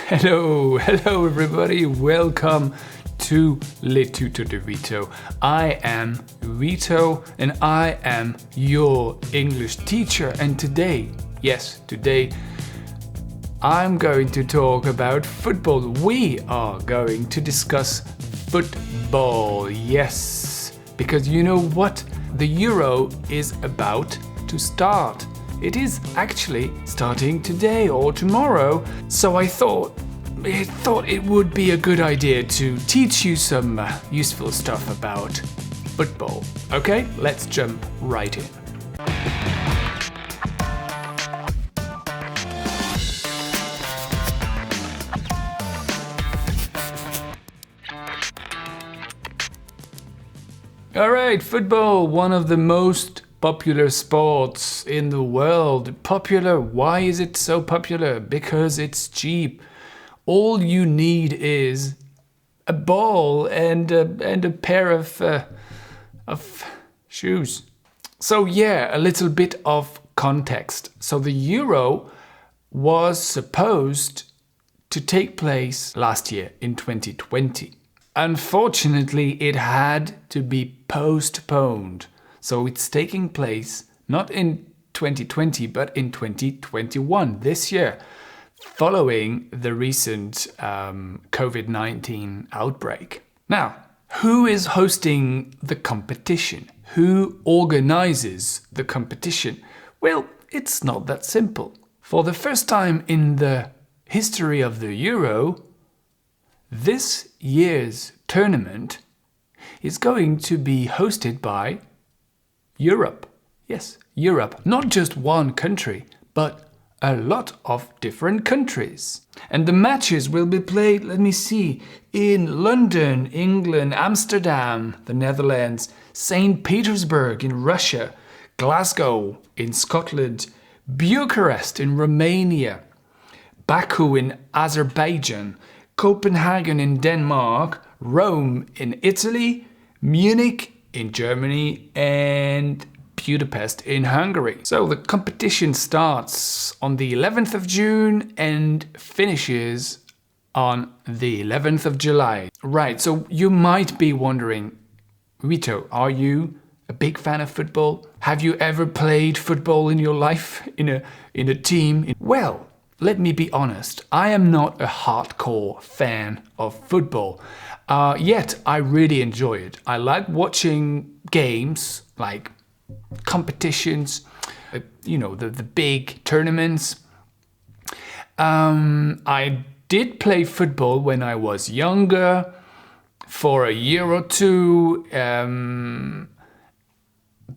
Hello everybody, welcome to le tuto de Huito. I am Huito and I am your English teacher, and today I'm going to talk about football. We are going to discuss football, yes, because you know what? The Euro is about to start. It is actually starting today or tomorrow, so I thought it would be a good idea to teach you some useful stuff about football. Okay, let's jump right in. All right, football, one of the most popular sports in the world. Popular, why is it so popular? Because it's cheap. All you need is a ball and a pair of shoes. So yeah, a little bit of context. So the Euro was supposed to take place last year in 2020. Unfortunately, it had to be postponed. So it's taking place not in 2020, but in 2021, this year, following the recent COVID-19 outbreak. Now, who is hosting the competition? Who organizes the competition? Well, it's not that simple. For the first time in the history of the Euro, this year's tournament is going to be hosted by Europe. Yes, Europe. Not just one country, but a lot of different countries. And the matches will be played, let me see, in London, England, Amsterdam, the Netherlands, St. Petersburg in Russia, Glasgow in Scotland, Bucharest in Romania, Baku in Azerbaijan, Copenhagen in Denmark, Rome in Italy, Munich in Germany, and Budapest in Hungary. So the competition starts on the 11th of June and finishes on the 11th of July. Right, so you might be wondering, Huito, are you a big fan of football? Have you ever played football in your life in a team? Well, let me be honest, I am not a hardcore fan of football, yet I really enjoy it. I like watching games, like competitions, the big tournaments. I did play football when I was younger, for a year or two,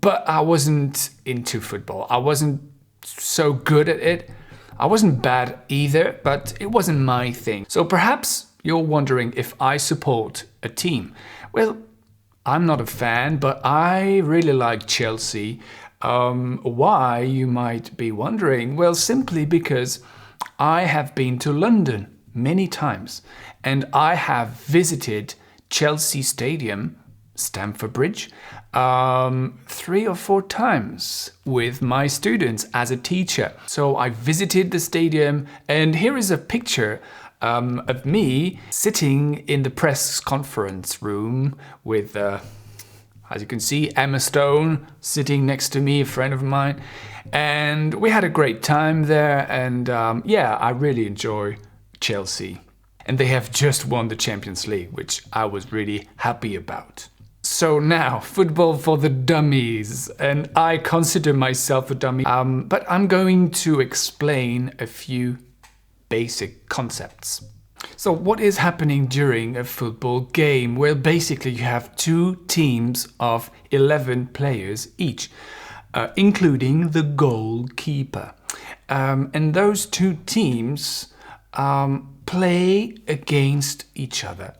but I wasn't into football. I wasn't so good at it. I wasn't bad either, but it wasn't my thing. So perhaps you're wondering if I support a team. Well, I'm not a fan, but I really like Chelsea. Why, you might be wondering? Well, simply because I have been to London many times and I have visited Chelsea Stadium, Stamford Bridge, 3 or 4 times with my students as a teacher. So I visited the stadium, and here is a picture of me sitting in the press conference room with, as you can see, Emma Stone sitting next to me, a friend of mine. And we had a great time there, and yeah, I really enjoy Chelsea. And they have just won the Champions League, which I was really happy about. So now, football for the dummies, and I consider myself a dummy, but I'm going to explain a few basic concepts. So what is happening during a football game? Well, basically you have 2 teams of 11 players each, including the goalkeeper. And those 2 teams play against each other.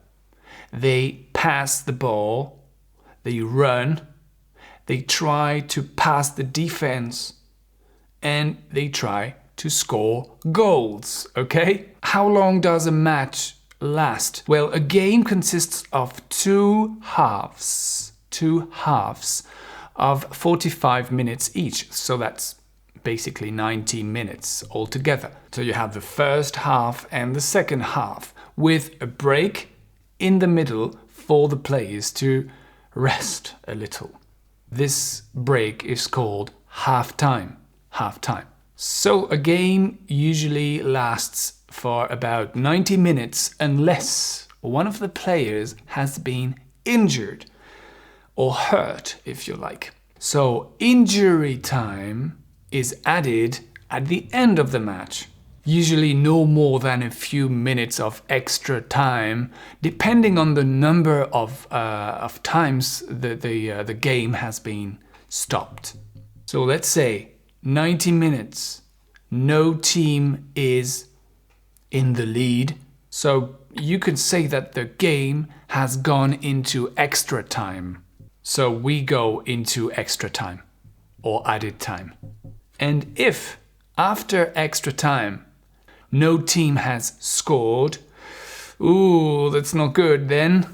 They pass the ball, they run, they try to pass the defense, and they try to score goals, okay? How long does a match last? Well, a game consists of 2 halves of 45 minutes each. So that's basically 90 minutes altogether. So you have the first half and the second half with a break in the middle for the players to rest a little. This break is called halftime. Halftime. So a game usually lasts for about 90 minutes unless one of the players has been injured or hurt, if you like. So injury time is added at the end of the match. Usually no more than a few minutes of extra time, depending on the number of times the game has been stopped. So let's say 90 minutes, no team is in the lead. So you could say that the game has gone into extra time. So we go into extra time or added time. And if after extra time no team has scored, ooh, that's not good, then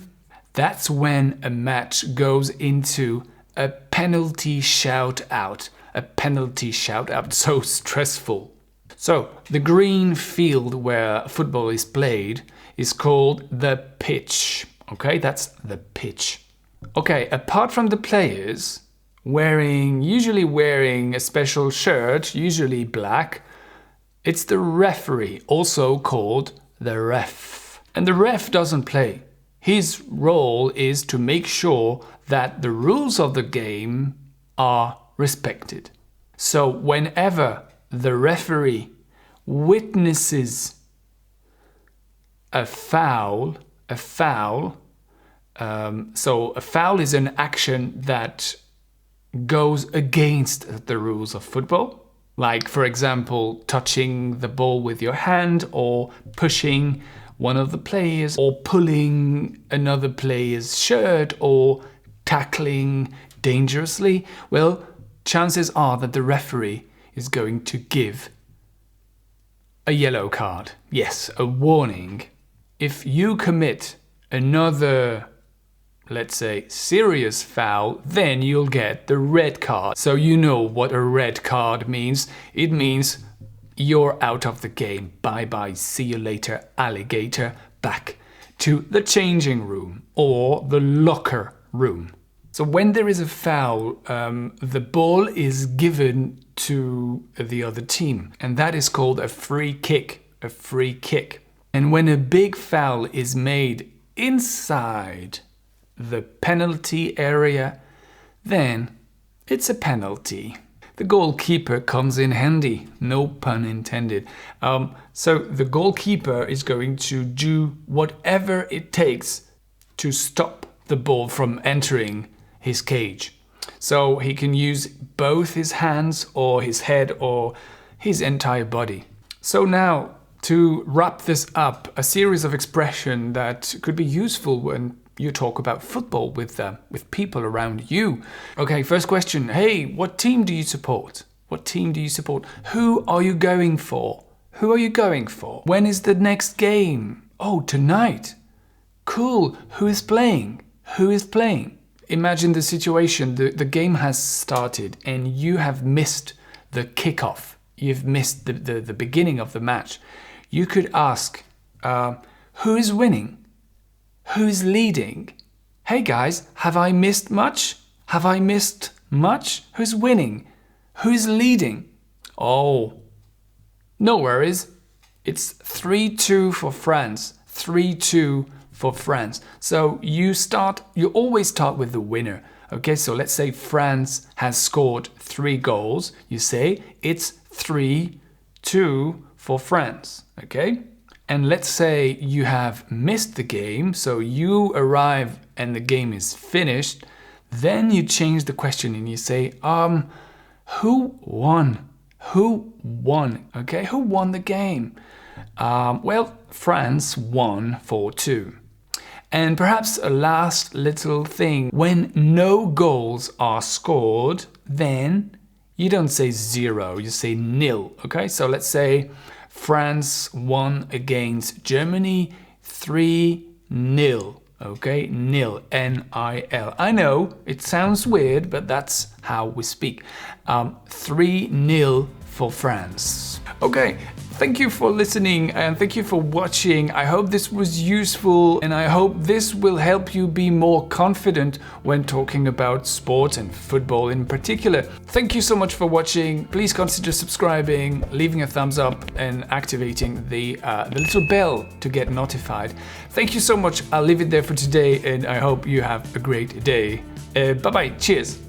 that's when a match goes into a penalty shout out. A penalty shout out, so stressful. So the green field where football is played is called the pitch. Okay, that's the pitch. Okay, apart from the players usually wearing a special shirt, usually black, it's the referee, also called the ref. And the ref doesn't play. His role is to make sure that the rules of the game are respected. So whenever the referee witnesses a foul, so a foul is an action that goes against the rules of football. Like, for example, touching the ball with your hand or pushing one of the players or pulling another player's shirt or tackling dangerously. Well, chances are that the referee is going to give a yellow card. Yes, a warning. If you commit another, let's say, serious foul, then you'll get the red card. So you know what a red card means. It means you're out of the game. Bye-bye, see you later, alligator. Back to the changing room or the locker room. So when there is a foul, the ball is given to the other team. And that is called a free kick. A free kick. And when a big foul is made inside the penalty area, then it's a penalty. The goalkeeper comes in handy, no pun intended. So the goalkeeper is going to do whatever it takes to stop the ball from entering his cage. So he can use both his hands or his head or his entire body. So now, to wrap this up, a series of expressions that could be useful when you talk about football with people around you. Okay, first question. Hey, what team do you support? What team do you support? Who are you going for? Who are you going for? When is the next game? Oh, tonight. Cool. Who is playing? Who is playing? Imagine the situation. The game has started and you have missed the kickoff. You've missed the beginning of the match. You could ask, who is winning? Who's leading? Hey guys, have I missed much? Have I missed much? Who's winning? Who's leading? Oh, no worries. It's 3-2 for France. 3-2 for France. So you always start with the winner. Okay, so let's say France has scored 3 goals. You say it's 3-2 for France. Okay? And let's say you have missed the game, so you arrive and the game is finished. Then you change the question and you say, who won? Who won? Okay, who won the game? Well, France won 4-2. And perhaps a last little thing, when no goals are scored, then you don't say 0, you say 0. Okay, so let's say France won against Germany 3-0. Okay, nil, N-I-L. I know it sounds weird, but that's how we speak. 3-0 for France. Okay, thank you for listening and thank you for watching. I hope this was useful and I hope this will help you be more confident when talking about sports and football in particular. Thank you so much for watching. Please consider subscribing, leaving a thumbs up and activating the little bell to get notified. Thank you so much. I'll leave it there for today and I hope you have a great day. Bye-bye. Cheers.